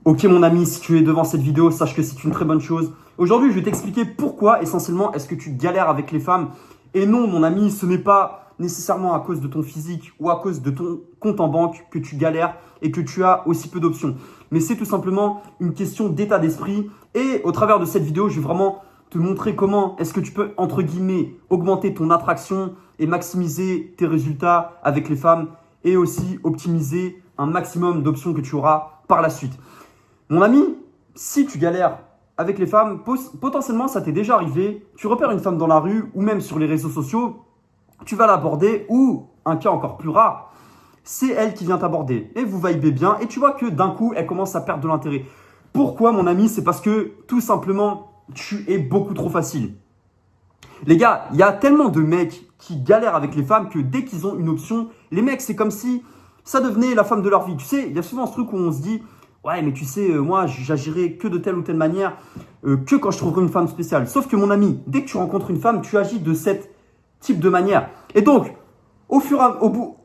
Ok mon ami, si tu es devant cette vidéo, sache que c'est une très bonne chose. Aujourd'hui, je vais t'expliquer pourquoi essentiellement est-ce que tu galères avec les femmes. Et non mon ami, ce n'est pas nécessairement à cause de ton physique ou à cause de ton compte en banque que tu galères et que tu as aussi peu d'options. Mais c'est tout simplement une question d'état d'esprit. Et au travers de cette vidéo, je vais vraiment te montrer comment est-ce que tu peux, entre guillemets, augmenter ton attraction et maximiser tes résultats avec les femmes et aussi optimiser un maximum d'options que tu auras par la suite. Mon ami, si tu galères avec les femmes, potentiellement ça t'est déjà arrivé, tu repères une femme dans la rue ou même sur les réseaux sociaux, tu vas l'aborder ou, un cas encore plus rare, c'est elle qui vient t'aborder et vous vibez bien et tu vois que d'un coup elle commence à perdre de l'intérêt. Pourquoi mon ami? C'est parce que tout simplement tu es beaucoup trop facile. Les gars, il y a tellement de mecs qui galèrent avec les femmes que dès qu'ils ont une option, les mecs c'est comme si ça devenait la femme de leur vie. Tu sais, il y a souvent ce truc où on se dit ouais, mais tu sais, moi, j'agirai que de telle ou telle manière, que quand je trouverai une femme spéciale. Sauf que mon ami, dès que tu rencontres une femme, tu agis de cet type de manière. Et donc, au bout,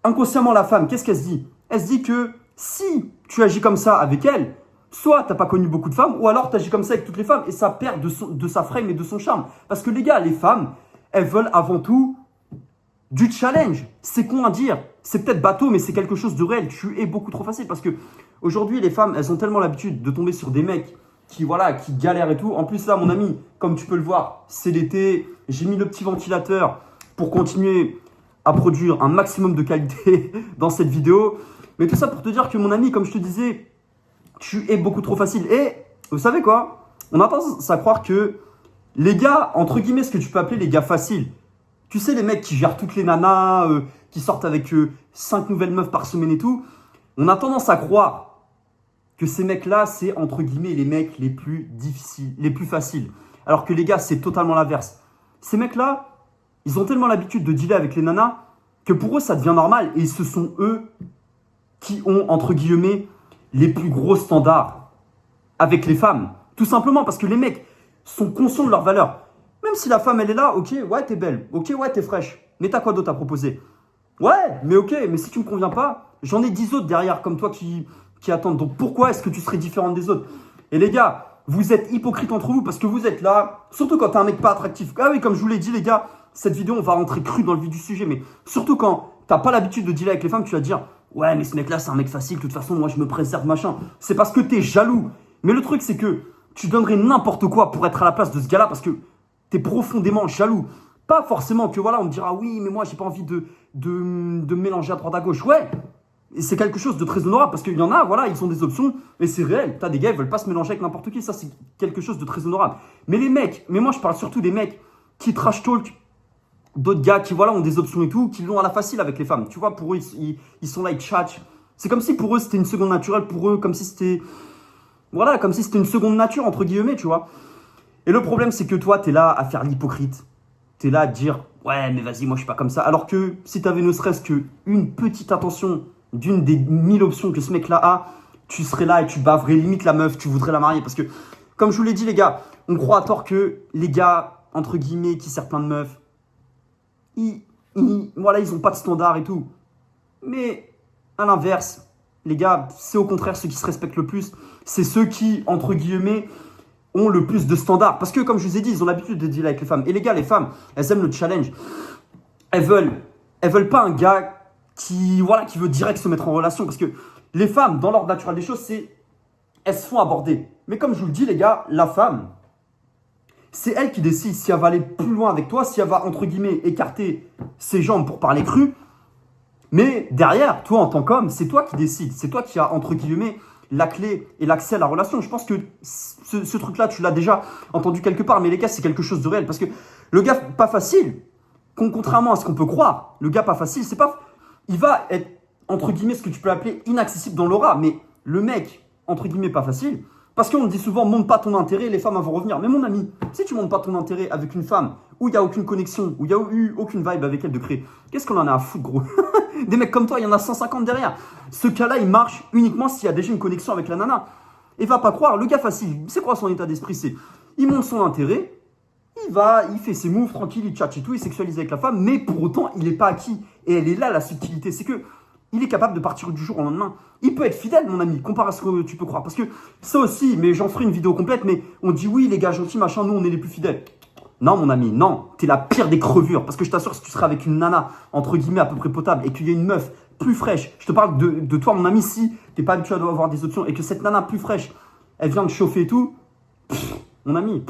inconsciemment, la femme, qu'est-ce qu'elle se dit? Elle se dit que si tu agis comme ça avec elle, soit tu n'as pas connu beaucoup de femmes, ou alors tu agis comme ça avec toutes les femmes, et ça perd de sa frame et de son charme. Parce que les gars, les femmes, elles veulent avant tout du challenge. C'est con à dire. C'est peut-être bateau, mais c'est quelque chose de réel. Tu es beaucoup trop facile parce que aujourd'hui, les femmes, elles ont tellement l'habitude de tomber sur des mecs qui galèrent et tout. En plus, là, mon ami, comme tu peux le voir, c'est l'été. J'ai mis le petit ventilateur pour continuer à produire un maximum de qualité dans cette vidéo. Mais tout ça pour te dire que mon ami, comme je te disais, tu es beaucoup trop facile. Et vous savez quoi? On a tendance à croire que les gars, entre guillemets, ce que tu peux appeler les gars faciles, tu sais, les mecs qui gèrent toutes les nanas, qui sortent avec 5 nouvelles meufs par semaine et tout, on a tendance à croire que ces mecs-là, c'est entre guillemets les mecs les plus difficiles, les plus faciles. Alors que les gars, c'est totalement l'inverse. Ces mecs-là, ils ont tellement l'habitude de dealer avec les nanas que pour eux, ça devient normal. Et ce sont eux qui ont, entre guillemets, les plus gros standards avec les femmes. Tout simplement parce que les mecs sont conscients de leur valeur. Même si la femme, elle est là, ok, ouais, t'es belle, ok, ouais, t'es fraîche, mais t'as quoi d'autre à proposer? Ouais, mais ok, mais si tu me conviens pas, j'en ai 10 autres derrière comme toi qui attendent. Donc pourquoi est-ce que tu serais différente des autres? Et les gars, vous êtes hypocrites entre vous parce que vous êtes là, surtout quand t'es un mec pas attractif. Ah oui, comme je vous l'ai dit, les gars, cette vidéo, on va rentrer cru dans le vif du sujet, mais surtout quand t'as pas l'habitude de dealer avec les femmes, tu vas dire, ouais, mais ce mec-là, c'est un mec facile, de toute façon, moi, je me préserve, machin. C'est parce que t'es jaloux. Mais le truc, c'est que tu donnerais n'importe quoi pour être à la place de ce gars-là parce que t'es profondément jaloux. Pas forcément que voilà, on me dira oui, mais moi j'ai pas envie de me mélanger à droite à gauche. Ouais, et c'est quelque chose de très honorable parce qu'il y en a, voilà, ils ont des options et c'est réel. T'as des gars, ils veulent pas se mélanger avec n'importe qui, ça c'est quelque chose de très honorable. Mais les mecs, mais moi je parle surtout des mecs qui trash talk d'autres gars qui voilà ont des options et tout, qui l'ont à la facile avec les femmes. Tu vois, pour eux, ils sont là, ils tchatchent. C'est comme si pour eux c'était une seconde naturelle, pour eux, comme si c'était voilà, comme si c'était une seconde nature entre guillemets, tu vois. Et le problème, c'est que toi, tu es là à faire l'hypocrite. Tu es là à te dire, ouais, mais vas-y, moi, je suis pas comme ça. Alors que si tu avais ne serait-ce qu'une petite attention d'une des 1000 options que ce mec-là a, tu serais là et tu baverais limite la meuf, tu voudrais la marier. Parce que, comme je vous l'ai dit, les gars, on croit à tort que les gars, entre guillemets, qui servent plein de meufs, voilà, ils ont pas de standard et tout. Mais, à l'inverse, les gars, c'est au contraire ceux qui se respectent le plus. C'est ceux qui, entre guillemets, ont le plus de standards. Parce que, comme je vous ai dit, ils ont l'habitude de dealer avec les femmes. Et les gars, les femmes, elles aiment le challenge. Elles veulent pas un gars qui veut direct se mettre en relation. Parce que les femmes, dans l'ordre naturel des choses, elles se font aborder. Mais comme je vous le dis, les gars, la femme, c'est elle qui décide si elle va aller plus loin avec toi, si elle va, entre guillemets, écarter ses jambes pour parler cru. Mais derrière, toi, en tant qu'homme, c'est toi qui décides. C'est toi qui as, entre guillemets, la clé et l'accès à la relation. Je pense que ce truc-là, tu l'as déjà entendu quelque part, mais les gars, c'est quelque chose de réel. Parce que le gars pas facile, contrairement à ce qu'on peut croire, le gars pas facile, c'est pas... Il va être, entre guillemets, ce que tu peux appeler inaccessible dans l'aura. Mais le mec, entre guillemets, pas facile, parce qu'on me dit souvent, montre pas ton intérêt, les femmes vont revenir. Mais mon ami, si tu montres pas ton intérêt avec une femme où il n'y a aucune connexion, où il n'y a eu aucune vibe avec elle de créer, qu'est-ce qu'on en a à foutre, gros? Des mecs comme toi, il y en a 150 derrière. Ce cas-là, il marche uniquement s'il y a déjà une connexion avec la nana. Et va pas croire, le gars facile, c'est quoi son état d'esprit? C'est, il montre son intérêt, il fait ses moves tranquille, il tchatche et tout, il sexualise avec la femme, mais pour autant, il n'est pas acquis. Et elle est là, la subtilité. C'est que il est capable de partir du jour au lendemain. Il peut être fidèle, mon ami, comparé à ce que tu peux croire. Parce que ça aussi, mais j'en ferai une vidéo complète, mais on dit oui, les gars gentils, machin, nous, on est les plus fidèles. Non, mon ami, non. T'es la pire des crevures. Parce que je t'assure, si tu serais avec une nana, entre guillemets, à peu près potable, et qu'il y a une meuf plus fraîche, je te parle de toi, mon ami, si t'es pas habitué à avoir des options, et que cette nana plus fraîche, elle vient te chauffer et tout, mon ami,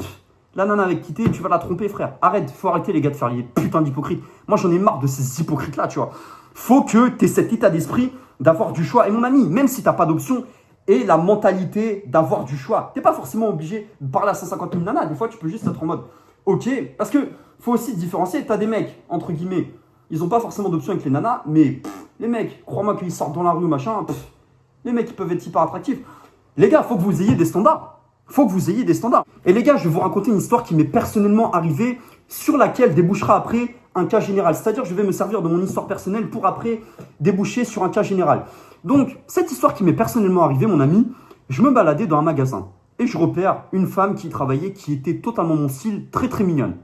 la nana avec qui t'es, tu vas la tromper, frère. Arrête, faut arrêter, les gars, de faire les putains d'hypocrites. Moi, j'en ai marre de ces hypocrites-là, tu vois. Faut que t'aies cet état d'esprit d'avoir du choix. Et mon ami, même si t'as pas d'option, et la mentalité d'avoir du choix. T'es pas forcément obligé de parler à 150 000 nanas. Des fois, tu peux juste être en mode, ok, parce que faut aussi différencier. T'as des mecs, entre guillemets, ils ont pas forcément d'option avec les nanas, mais les mecs, crois-moi qu'ils sortent dans la rue, machin, les mecs, ils peuvent être hyper attractifs. Les gars, faut que vous ayez des standards. Faut que vous ayez des standards. Et les gars, je vais vous raconter une histoire qui m'est personnellement arrivée, sur laquelle débouchera après un cas général. C'est-à-dire, je vais me servir de mon histoire personnelle pour après déboucher sur un cas général. Donc, cette histoire qui m'est personnellement arrivée, mon ami, je me baladais dans un magasin. Et je repère une femme qui y travaillait, qui était totalement mon style, très très mignonne.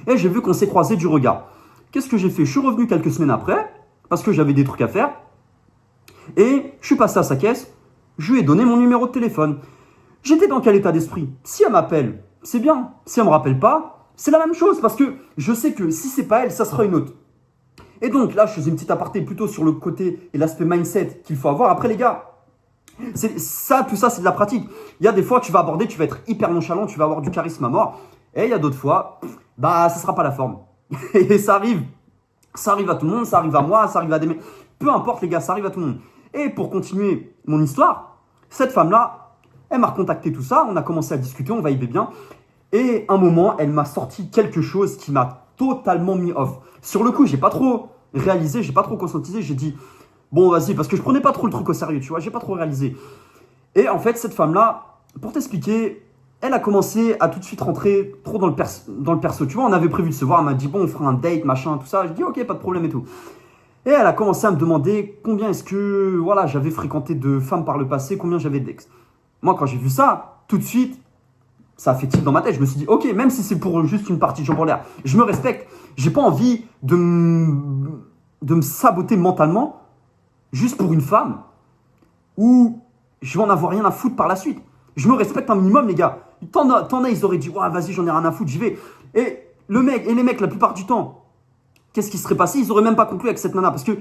Et j'ai vu qu'on s'est croisé du regard. Qu'est-ce que j'ai fait? Je suis revenu quelques semaines après, parce que j'avais des trucs à faire. Et je suis passé à sa caisse, je lui ai donné mon numéro de téléphone. J'étais dans quel état d'esprit? Si elle m'appelle, c'est bien. Si elle ne me rappelle pas, c'est la même chose. Parce que je sais que si c'est pas elle, ça sera une autre. Et donc là, je faisais une petite aparté plutôt sur le côté et l'aspect mindset qu'il faut avoir. Après les gars, tout ça, c'est de la pratique. Il y a des fois, tu vas aborder, tu vas être hyper nonchalant, tu vas avoir du charisme à mort. Et il y a d'autres fois, bah, ça sera pas la forme. Et ça arrive à tout le monde, ça arrive à moi, ça arrive à des mecs. Peu importe les gars, ça arrive à tout le monde. Et pour continuer mon histoire, cette femme-là, elle m'a recontacté tout ça, on a commencé à discuter, on vibait bien. Et un moment, elle m'a sorti quelque chose qui m'a totalement mis off. Sur le coup, j'ai pas trop réalisé, j'ai pas trop conscientisé, j'ai dit bon, vas-y, parce que je prenais pas trop le truc au sérieux, tu vois, j'ai pas trop réalisé. Et en fait, cette femme-là, pour t'expliquer, elle a commencé à tout de suite rentrer trop dans le perso. Tu vois, on avait prévu de se voir, elle m'a dit bon, on fera un date, machin, tout ça. Je dis ok, pas de problème et tout. Et elle a commencé à me demander combien est-ce que voilà, j'avais fréquenté de femmes par le passé, combien j'avais d'ex. Moi, quand j'ai vu ça, tout de suite, ça a fait tilt dans ma tête. Je me suis dit, ok, même si c'est pour juste une partie de jambes en l'air, je me respecte. J'ai pas envie de me saboter mentalement juste pour une femme où je vais en avoir rien à foutre par la suite. Je me respecte un minimum, les gars. T'en as, ils auraient dit, ouais, vas-y, j'en ai rien à foutre, j'y vais. Et les mecs, la plupart du temps, qu'est-ce qui serait passé? Ils auraient même pas conclu avec cette nana parce que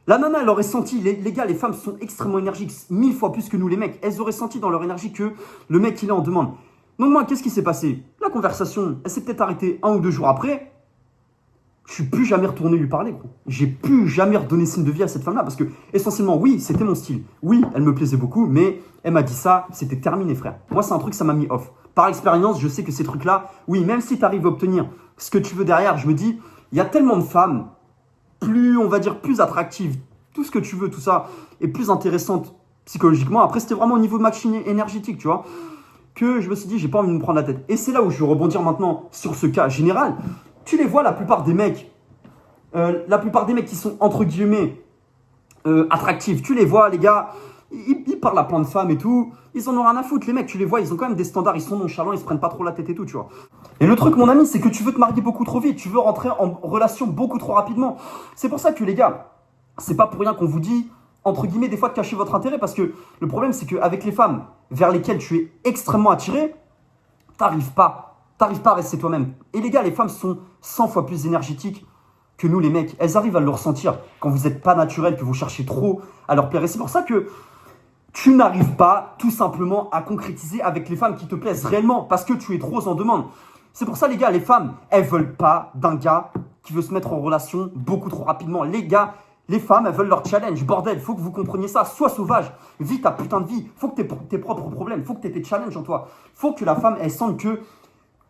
la nana, elle aurait senti, les gars, les femmes sont extrêmement énergiques, 1000 fois plus que nous les mecs. Elles auraient senti dans leur énergie que le mec, il est en demande. Donc moi, qu'est-ce qui s'est passé? La conversation, elle s'est peut-être arrêtée 1 ou 2 jours après. Je suis plus jamais retourné lui parler, gros. J'ai plus jamais redonné signe de vie à cette femme-là parce que, essentiellement, oui, c'était mon style. Oui, elle me plaisait beaucoup, mais elle m'a dit ça, c'était terminé, frère. Moi, c'est un truc, ça m'a mis off. Par expérience, je sais que ces trucs-là, oui, même si tu arrives à obtenir ce que tu veux derrière, je me dis, il y a tellement de femmes plus, on va dire, plus attractive, tout ce que tu veux, tout ça, est plus intéressante psychologiquement. Après, c'était vraiment au niveau de machine énergétique, tu vois, que je me suis dit, j'ai pas envie de me prendre la tête. Et c'est là où je vais rebondir maintenant sur ce cas général. Tu les vois, la plupart des mecs qui sont, entre guillemets, attractifs, tu les vois, les gars, ils parlent à plein de femmes et tout, ils en ont rien à foutre, les mecs, tu les vois, ils ont quand même des standards, ils sont nonchalants, ils se prennent pas trop la tête et tout, tu vois. Et le truc, mon ami, c'est que tu veux te marier beaucoup trop vite, tu veux rentrer en relation beaucoup trop rapidement. C'est pour ça que, les gars, c'est pas pour rien qu'on vous dit, entre guillemets, des fois de cacher votre intérêt, parce que le problème, c'est qu'avec les femmes vers lesquelles tu es extrêmement attiré, t'arrives pas à rester toi-même. Et les gars, les femmes sont 100 fois plus énergétiques que nous, les mecs. Elles arrivent à le ressentir quand vous n'êtes pas naturel, que vous cherchez trop à leur plaire. Et c'est pour ça que tu n'arrives pas tout simplement à concrétiser avec les femmes qui te plaisent réellement, parce que tu es trop en demande. C'est pour ça, les gars, les femmes, elles veulent pas d'un gars qui veut se mettre en relation beaucoup trop rapidement. Les gars, les femmes, elles veulent leur challenge. Bordel, faut que vous compreniez ça. Sois sauvage. Vis ta putain de vie. Faut que tu aies tes propres problèmes. Faut que tu aies tes challenges en toi. Faut que la femme, elle sente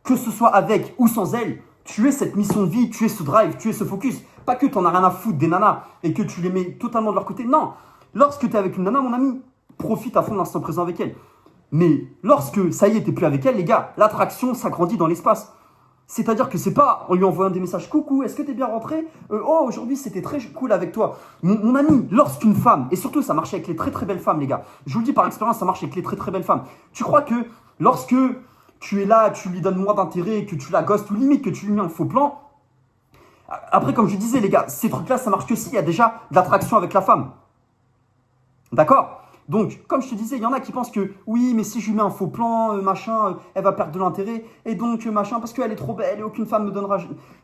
que ce soit avec ou sans elle, tu es cette mission de vie, tu es ce drive, tu es ce focus. Pas que tu n'en as rien à foutre des nanas et que tu les mets totalement de leur côté. Non. Lorsque tu es avec une nana, mon ami, profite à fond de l'instant présent avec elle. Mais lorsque, ça y est, tu n'es plus avec elle, les gars, l'attraction s'agrandit dans l'espace. C'est-à-dire que c'est pas en lui envoyant des messages « Coucou, est-ce que tu es bien rentré Oh, aujourd'hui, c'était très cool avec toi. » Mon ami, lorsqu'une femme, et surtout ça marche avec les très très belles femmes, les gars. Je vous le dis par expérience, ça marche avec les très très belles femmes. Tu crois que lorsque tu es là, tu lui donnes moins d'intérêt, que tu la ghostes ou limite que tu lui mets un faux plan. Après, comme je disais, les gars, ces trucs-là, ça marche que s'il y a déjà de l'attraction avec la femme. D'accord? Donc, comme je te disais, il y en a qui pensent que oui, mais si je lui mets un faux plan, machin, elle va perdre de l'intérêt. Et donc, machin, parce qu'elle est trop belle et aucune femme me donnera.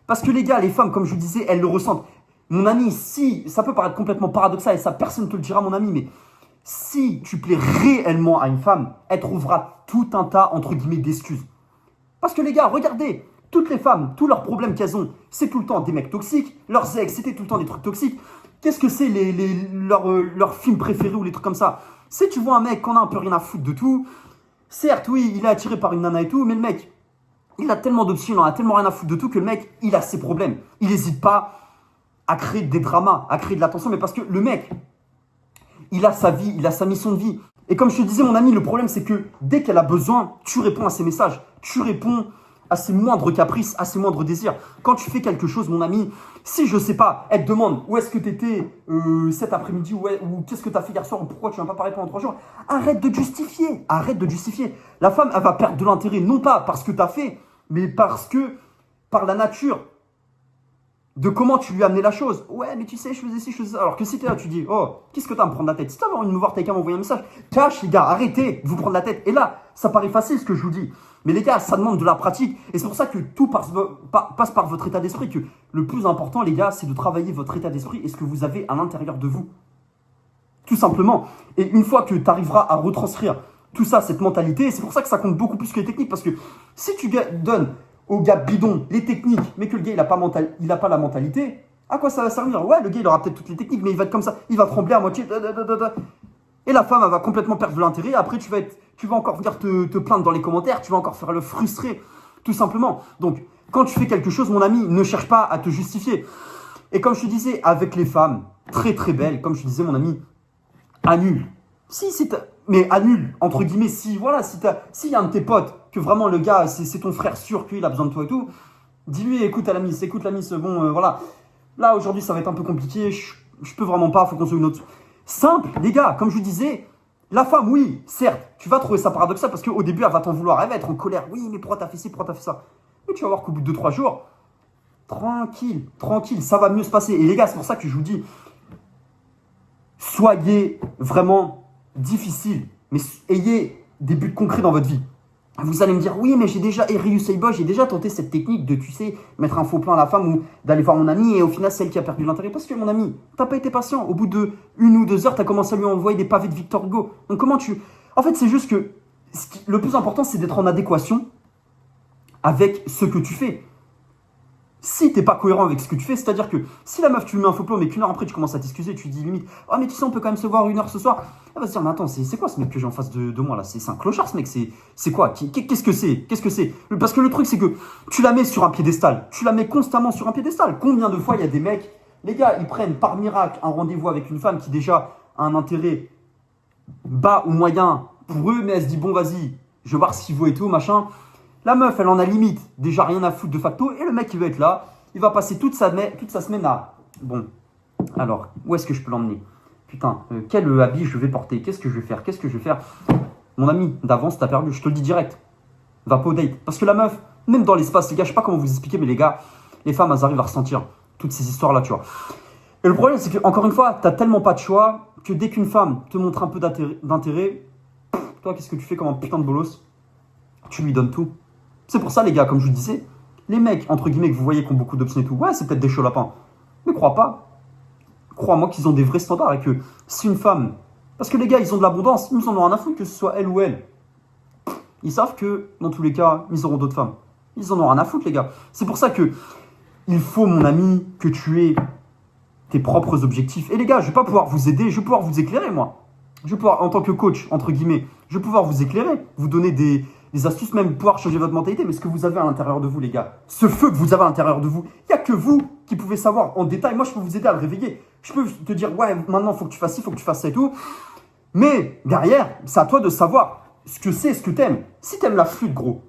Parce que les gars, les femmes, comme je vous disais, elles le ressentent. Mon ami, si, ça peut paraître complètement paradoxal et ça, personne ne te le dira, mon ami, mais si tu plais réellement à une femme, elle trouvera tout un tas, entre guillemets, d'excuses. Parce que les gars, regardez, toutes les femmes, tous leurs problèmes qu'elles ont, c'est tout le temps des mecs toxiques. Leurs ex, c'était tout le temps des trucs toxiques. Qu'est-ce que c'est leurs films préférés ou les trucs comme ça? Si tu vois un mec qu'on a un peu rien à foutre de tout, certes, oui, il est attiré par une nana et tout, mais le mec, il a tellement d'options, il en a tellement rien à foutre de tout que le mec, il a ses problèmes. Il n'hésite pas à créer des dramas, à créer de l'attention, mais parce que le mec, il a sa vie, il a sa mission de vie. Et comme je te disais, mon ami, le problème, c'est que dès qu'elle a besoin, tu réponds à ses messages. Tu réponds à ses moindres caprices, à ses moindres désirs. Quand tu fais quelque chose, mon ami, si je sais pas, elle te demande où est-ce que tu étais cet après-midi ou qu'est-ce que tu as fait hier soir ou pourquoi tu n'as pas parlé pendant 3 jours, arrête de justifier. Arrête de justifier. La femme, elle va perdre de l'intérêt, non pas parce que tu as fait, mais parce que, par la nature, de comment tu lui as amené la chose. Ouais, mais tu sais, je faisais ci, je faisais ça. Alors que si t'es là, tu dis, oh, qu'est-ce que t'as à me prendre la tête? Si t'as envie de me voir, t'as qu'à m'envoyer un message. Cache, les gars, arrêtez de vous prendre la tête. Et là, ça paraît facile ce que je vous dis. Mais les gars, ça demande de la pratique. Et c'est pour ça que tout passe par votre état d'esprit. Que le plus important, les gars, c'est de travailler votre état d'esprit et ce que vous avez à l'intérieur de vous. Tout simplement. Et une fois que tu arriveras à retranscrire tout ça, cette mentalité, c'est pour ça que ça compte beaucoup plus que les techniques. Parce que si tu donnes au gars bidon les techniques, mais que le gars il a pas la mentalité, à quoi ça va servir? Ouais, le gars il aura peut-être toutes les techniques, mais il va être comme ça, il va trembler à moitié. Et la femme elle va complètement perdre de l'intérêt. Après tu vas encore venir te plaindre dans les commentaires, tu vas encore faire le frustré, tout simplement. Donc quand tu fais quelque chose, mon ami, ne cherche pas à te justifier. Et comme je te disais, avec les femmes très très belles, comme je te disais, mon ami, annule. Mais annule, entre guillemets, si voilà, s'il y a un de tes potes, que vraiment le gars, c'est ton frère sûr qu'il a besoin de toi et tout, dis-lui, écoute la miss, bon, voilà. Là, aujourd'hui, ça va être un peu compliqué, je peux vraiment pas, faut qu'on soit une autre. Simple, les gars, comme je vous disais, la femme, oui, certes, tu vas trouver ça paradoxal parce qu'au début, elle va t'en vouloir, elle va être en colère. Oui, mais pourquoi t'as fait ci, pourquoi t'as fait ça? Mais tu vas voir qu'au bout de 2-3 jours, tranquille, ça va mieux se passer. Et les gars, c'est pour ça que je vous dis, soyez vraiment difficile, mais ayez des buts concrets dans votre vie. Vous allez me dire, oui, mais j'ai déjà, Ryu Seibo, j'ai déjà tenté cette technique de, tu sais, mettre un faux plan à la femme ou d'aller voir mon ami et au final, c'est elle qui a perdu l'intérêt. Parce que mon ami, t'as pas été patient. Au bout de 1 ou 2 heures, t'as commencé à lui envoyer des pavés de Victor Hugo. Donc comment tu... En fait, c'est juste que le plus important, c'est d'être en adéquation avec ce que tu fais. Si t'es pas cohérent avec ce que tu fais, c'est-à-dire que si la meuf tu lui mets un faux plan mais qu'une heure après tu commences à t'excuser, tu dis limite oh mais tu sais on peut quand même se voir 1 heure ce soir, elle va se dire mais attends c'est quoi ce mec que j'ai en face de moi là, c'est un clochard ce mec, c'est quoi, qu'est-ce que c'est parce que le truc c'est que tu la mets sur un piédestal, tu la mets constamment sur un piédestal. Combien de fois il y a des mecs, les gars ils prennent par miracle un rendez-vous avec une femme qui déjà a un intérêt bas ou moyen pour eux mais elle se dit bon vas-y je vais voir ce qu'il vaut et tout machin. La meuf, elle en a limite déjà rien à foutre de facto. Et le mec, il va être là. Il va passer toute sa semaine à... Bon, alors, où est-ce que je peux l'emmener? Putain, quel habit je vais porter? Qu'est-ce que je vais faire? Mon ami, d'avance, t'as perdu. Je te le dis direct. Va pas au date. Parce que la meuf, même dans l'espace, les gars, je sais pas comment vous expliquer, mais les gars, les femmes, elles arrivent à ressentir toutes ces histoires-là, tu vois. Et le problème, c'est que, encore une fois, t'as tellement pas de choix que dès qu'une femme te montre un peu d'intérêt, toi, qu'est-ce que tu fais comme un putain de bolos? Tu lui donnes tout. C'est pour ça, les gars, comme je vous disais, les mecs, entre guillemets, que vous voyez qui ont beaucoup d'options et tout, ouais, c'est peut-être des chauds lapins. Mais crois pas. Crois-moi qu'ils ont des vrais standards et que si une femme... Parce que les gars, ils ont de l'abondance, ils en ont rien à foutre que ce soit elle ou elle. Ils savent que, dans tous les cas, ils auront d'autres femmes. Ils en ont rien à foutre, les gars. C'est pour ça que il faut, mon ami, que tu aies tes propres objectifs. Et les gars, je vais pas pouvoir vous aider, je vais pouvoir vous éclairer, moi. Je vais pouvoir, en tant que coach, entre guillemets, je vais pouvoir vous éclairer, vous donner des astuces, même pouvoir changer votre mentalité. Mais ce que vous avez à l'intérieur de vous, les gars, ce feu que vous avez à l'intérieur de vous, il n'y a que vous qui pouvez savoir en détail. Moi, je peux vous aider à le réveiller. Je peux te dire, ouais, maintenant, il faut que tu fasses ci, il faut que tu fasses ça et tout. Mais derrière, c'est à toi de savoir ce que c'est, ce que t'aimes. Si t'aimes la flûte, gros,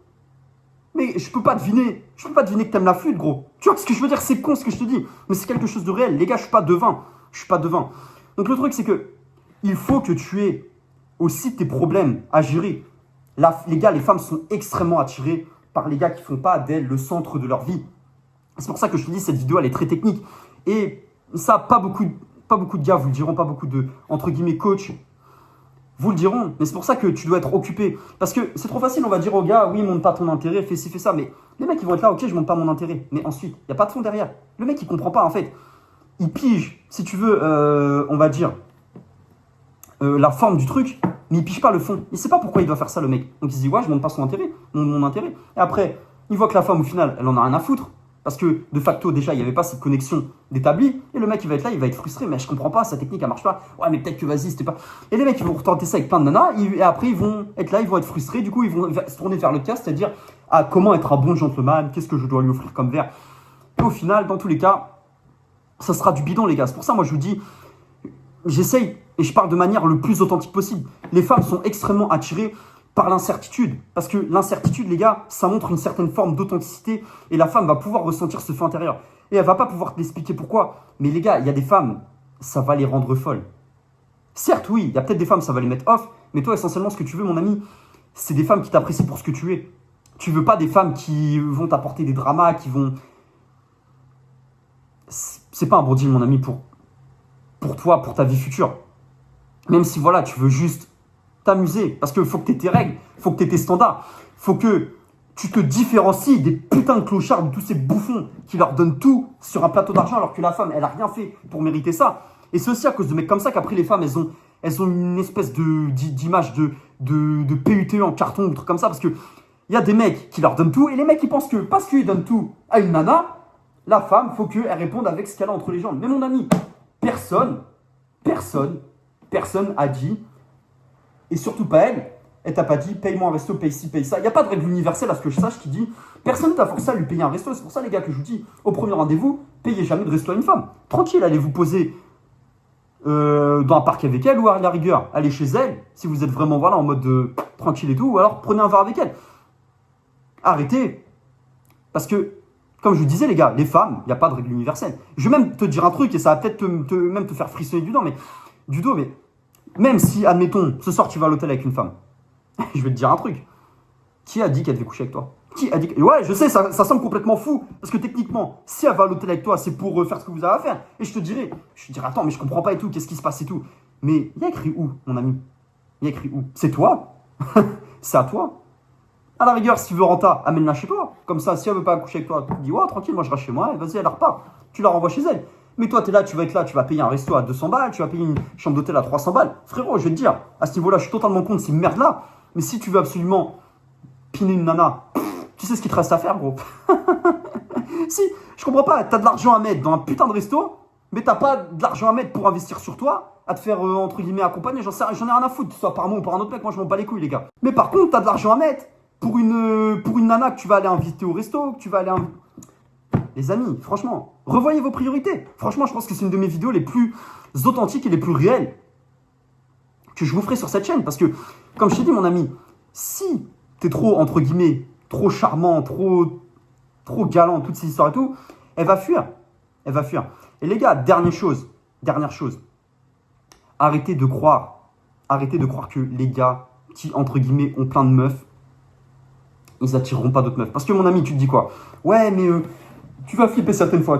mais je peux pas deviner que t'aimes la flûte, gros. Tu vois ce que je veux dire? C'est con ce que je te dis, mais c'est quelque chose de réel. Les gars, je suis pas devin. Donc le truc, c'est que il faut que tu aies aussi tes problèmes à gérer. Là, les gars, les femmes sont extrêmement attirées par les gars qui font pas d'elles le centre de leur vie. C'est pour ça que je te dis, cette vidéo, elle est très technique. Et ça, pas beaucoup de gars vous le diront, pas beaucoup de, entre guillemets, coach vous le diront. Mais c'est pour ça que tu dois être occupé. Parce que c'est trop facile, on va dire au gars, oui, montre pas ton intérêt, fais ci, fais ça. Mais les mecs, ils vont être là, ok, je montre pas mon intérêt. Mais ensuite, il n'y a pas de fond derrière. Le mec, il comprend pas, en fait. Il pige, si tu veux, on va dire, la forme du truc, mais il pige pas le fond. Il sait pas pourquoi il doit faire ça, le mec. Donc il se dit, ouais, je montre pas son intérêt, mon intérêt. Et après, il voit que la femme, au final, elle en a rien à foutre. Parce que, de facto, déjà, il n'y avait pas cette connexion d'établi. Et le mec, il va être là, il va être frustré. Mais je comprends pas, sa technique, elle marche pas. Ouais, mais peut-être que vas-y, c'était pas. Et les mecs, ils vont retenter ça avec plein de nanas. Et après, ils vont être là, ils vont être frustrés. Du coup, ils vont se tourner vers le cas, c'est-à-dire, ah, comment être un bon gentleman? Qu'est-ce que je dois lui offrir comme verre? Et au final, dans tous les cas, ça sera du bidon, les gars. C'est pour ça, moi, je vous dis, j'essaye et je parle de manière le plus authentique possible. Les femmes sont extrêmement attirées par l'incertitude. Parce que l'incertitude, les gars, ça montre une certaine forme d'authenticité et la femme va pouvoir ressentir ce feu intérieur. Et elle va pas pouvoir t'expliquer pourquoi. Mais les gars, il y a des femmes, ça va les rendre folles. Certes, oui, il y a peut-être des femmes, ça va les mettre off. Mais toi, essentiellement, ce que tu veux, mon ami, c'est des femmes qui t'apprécient pour ce que tu es. Tu veux pas des femmes qui vont t'apporter des dramas, qui vont... C'est pas un bon deal, mon ami, pour toi, pour ta vie future. Même si, voilà, tu veux juste t'amuser. Parce qu'il faut que tu aies tes règles, il faut que tu aies tes standards. Il faut que tu te différencies des putains de clochards, de tous ces bouffons qui leur donnent tout sur un plateau d'argent alors que la femme, elle a rien fait pour mériter ça. Et c'est aussi à cause de mecs comme ça qu'après les femmes, elles ont une espèce d'image de PUTE en carton ou truc comme ça. Parce qu'il y a des mecs qui leur donnent tout et les mecs qui pensent que parce qu'ils donnent tout à une nana, la femme, faut qu'elle réponde avec ce qu'elle a entre les jambes. Mais mon ami, personne a dit, et surtout pas elle t'a pas dit, paye-moi un resto, paye ci, paye ça. Il n'y a pas de règle universelle à ce que je sache qui dit, personne ne t'a forcé à lui payer un resto. C'est pour ça, les gars, que je vous dis, au premier rendez-vous, payez jamais de resto à une femme. Tranquille, allez vous poser dans un parc avec elle ou à la rigueur, allez chez elle, si vous êtes vraiment voilà, en mode tranquille et tout, ou alors prenez un verre avec elle. Arrêtez. Parce que, comme je vous disais, les gars, les femmes, il n'y a pas de règle universelle. Je vais même te dire un truc, et ça va peut-être même te faire frissonner du dos, mais même si, admettons, ce soir tu vas à l'hôtel avec une femme, je vais te dire un truc. Qui a dit qu'elle devait coucher avec toi? Qui a dit que... Ouais, je sais, ça semble complètement fou, parce que techniquement, si elle va à l'hôtel avec toi, c'est pour faire ce que vous avez à faire. Et je te dirais, attends, mais je comprends pas et tout, qu'est-ce qui se passe et tout. Mais il y a écrit où, mon ami? Il y a écrit où? C'est toi. C'est à toi. À la rigueur, si tu veux renta, amène-la chez toi. Comme ça, si elle veut pas coucher avec toi, tu te dis, ouais, tranquille, moi je reste chez moi, et vas-y, elle repart. Tu la renvoies chez elle. Mais toi, tu es là, tu vas être là, tu vas payer un resto à 200 balles, tu vas payer une chambre d'hôtel à 300 balles. Frérot, je vais te dire, à ce niveau-là, je suis totalement contre ces merdes-là. Mais si tu veux absolument piner une nana, tu sais ce qu'il te reste à faire, gros. Si, je comprends pas, t'as de l'argent à mettre dans un putain de resto, mais t'as pas de l'argent à mettre pour investir sur toi, à te faire, entre guillemets, accompagner. J'en ai rien à foutre, soit par moi ou par un autre mec, moi je m'en bats les couilles, les gars. Mais par contre, t'as de l'argent à mettre pour une nana que tu vas aller inviter au resto, que tu vas aller... Les amis, franchement, revoyez vos priorités. Franchement, je pense que c'est une de mes vidéos les plus authentiques et les plus réelles que je vous ferai sur cette chaîne. Parce que, comme je t'ai dit, mon ami, si t'es trop, entre guillemets, trop charmant, trop galant, toutes ces histoires et tout, elle va fuir. Elle va fuir. Et les gars, dernière chose. Arrêtez de croire que les gars qui, entre guillemets, ont plein de meufs, ils attireront pas d'autres meufs. Parce que, mon ami, tu te dis quoi? Ouais, mais tu vas flipper certaines fois.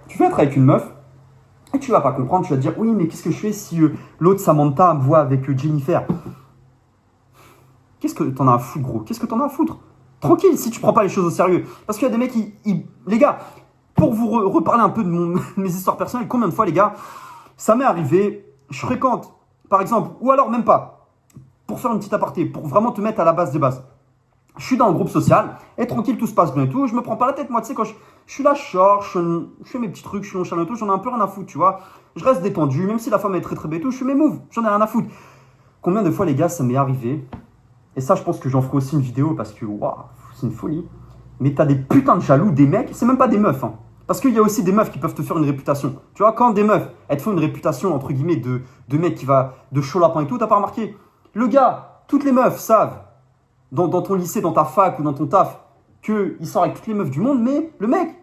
Tu vas être avec une meuf et tu vas pas comprendre. Tu vas te dire, oui, mais qu'est-ce que je fais si l'autre Samantha me voit avec Jennifer? Qu'est-ce que t'en as à foutre, gros? Qu'est-ce que t'en as à foutre? Tranquille, si tu prends pas les choses au sérieux. Parce qu'il y a des mecs les gars, pour vous reparler un peu de mes histoires personnelles, combien de fois, les gars, ça m'est arrivé, je fréquente, par exemple, ou alors même pas, pour faire une petite aparté, pour vraiment te mettre à la base des bases. Je suis dans un groupe social, et tranquille, tout se passe bien et tout, je me prends pas la tête, moi, tu sais, quand je suis là, je fais mes petits trucs, je suis nonchalant et tout, j'en ai un peu rien à foutre, tu vois. Je reste détendu, même si la femme est très très belle et tout, je fais mes moves, j'en ai rien à foutre. Combien de fois, les gars, ça m'est arrivé, et ça, je pense que j'en ferai aussi une vidéo, parce que, waouh, c'est une folie, mais t'as des putains de jaloux, des mecs, c'est même pas des meufs, hein. Parce qu'il y a aussi des meufs qui peuvent te faire une réputation. Tu vois, quand des meufs, elles te font une réputation, entre guillemets, de mec qui va de chaud lapin et tout, t'as pas remarqué? Le gars, toutes les meufs savent, dans ton lycée, dans ta fac ou dans ton taf, qu'il sort avec toutes les meufs du monde, mais le mec,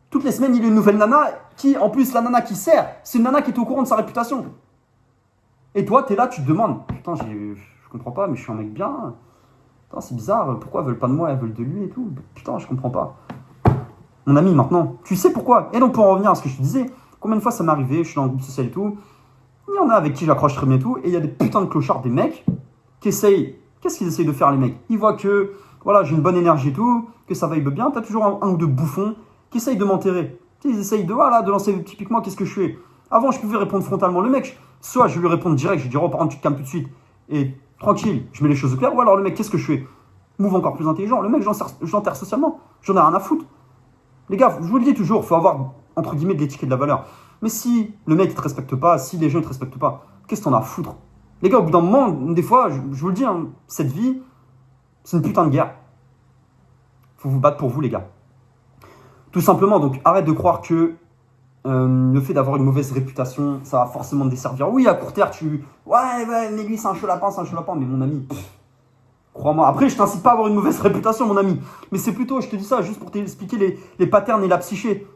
toutes les semaines, il a une nouvelle nana qui, en plus, la nana qui sert, c'est une nana qui est au courant de sa réputation. Et toi, t'es là, tu te demandes, putain, je comprends pas, mais je suis un mec bien. Putain, c'est bizarre, pourquoi elles veulent pas de moi, elles veulent de lui et tout. Putain, je comprends pas. Mon ami, maintenant, tu sais pourquoi. Et donc, pour en revenir à ce que je te disais, combien de fois ça m'est arrivé, je suis dans le groupe social et tout, Il y en a avec qui j'accroche très bien et tout. Et il y a des putains de clochards, des mecs qui essayent. Qu'est-ce qu'ils essayent de faire, les mecs? Ils voient que voilà, j'ai une bonne énergie et tout, que ça vibe bien. T'as toujours un ou deux bouffons qui essayent de m'enterrer. Ils essayent de, voilà, de lancer typiquement, qu'est-ce que je fais? Avant, je pouvais répondre frontalement. Le mec, soit je vais lui répondre direct, je lui dis, oh, par contre, tu te calmes tout de suite. Et tranquille, je mets les choses au clair. Ou alors, le mec, qu'est-ce que je fais? Move encore plus intelligent. Le mec, j'enterre socialement. J'en ai rien à foutre. Les gars, je vous le dis toujours, il faut avoir, entre guillemets, de l'éthique et de la valeur. Mais si le mec ne te respecte pas, si les gens ne te respectent pas, qu'est-ce que t'en as à foutre? Les gars, au bout d'un moment, des fois, je vous le dis, hein, cette vie, c'est une putain de guerre. Faut vous battre pour vous, les gars. Tout simplement, donc arrête de croire que le fait d'avoir une mauvaise réputation, ça va forcément te desservir. Oui, à court terme, ouais, mais lui, c'est un chaud lapin, mais mon ami, crois-moi. Après, je t'incite pas à avoir une mauvaise réputation, mon ami. Mais c'est plutôt, je te dis ça juste pour t'expliquer les patterns et la psyché.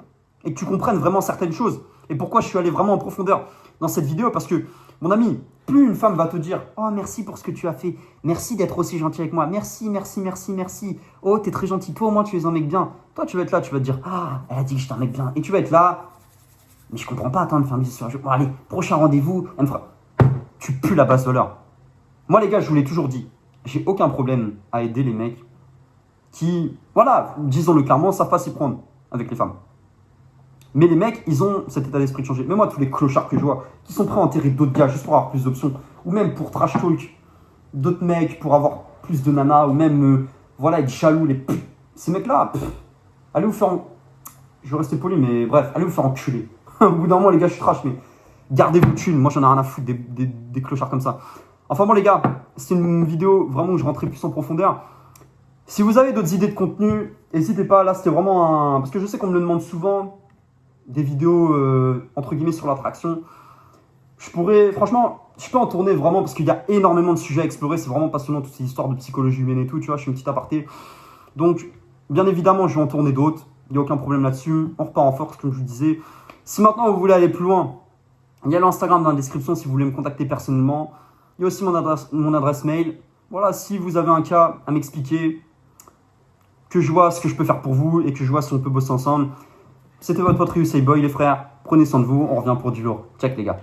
Et que tu comprennes vraiment certaines choses. Et pourquoi je suis allé vraiment en profondeur dans cette vidéo. Parce que, mon ami, plus une femme va te dire « Oh, merci pour ce que tu as fait. Merci d'être aussi gentil avec moi. Merci, merci, merci, merci. Oh, t'es très gentil. Toi, au moins, tu es un mec bien. » Toi, tu vas être là, tu vas te dire « Ah, elle a dit que j'étais un mec bien. » Et tu vas être là. Mais je comprends pas, attends, elle me fait un bisou sur un jeu. Bon, allez, prochain rendez-vous. Elle me fera... Tu pues la basse valeur. Moi, les gars, je vous l'ai toujours dit. J'ai aucun problème à aider les mecs qui, voilà, disons-le clairement, savent pas s'y prendre avec les femmes. Mais les mecs, ils ont cet état d'esprit de changer. Mais moi, tous les clochards que je vois, qui sont prêts à enterrer d'autres gars juste pour avoir plus d'options, ou même pour trash talk d'autres mecs, pour avoir plus de nanas, ou même, voilà, être jaloux, ces mecs-là, allez vous faire... Je vais rester poli, mais bref, allez vous faire enculer. Au bout d'un moment, les gars, je suis trash, mais gardez vos thunes. Moi, j'en ai rien à foutre des clochards comme ça. Enfin bon, les gars, c'est une vidéo vraiment où je rentrais plus en profondeur. Si vous avez d'autres idées de contenu, n'hésitez pas. Là, c'était vraiment un... Parce que je sais qu'on me le demande souvent, des vidéos, entre guillemets, sur l'attraction. Je pourrais... Franchement, je peux en tourner vraiment parce qu'il y a énormément de sujets à explorer. C'est vraiment passionnant, toutes ces histoires de psychologie humaine et tout. Tu vois, je suis une petite aparté. Donc, bien évidemment, je vais en tourner d'autres. Il n'y a aucun problème là-dessus. On repart en force, comme je vous disais. Si maintenant, vous voulez aller plus loin, il y a l'Instagram dans la description si vous voulez me contacter personnellement. Il y a aussi mon adresse mail. Voilà, si vous avez un cas à m'expliquer, que je vois ce que je peux faire pour vous et que je vois si on peut bosser ensemble. C'était votre pote USA Boy, les frères. Prenez soin de vous. On revient pour du lourd. Check, les gars.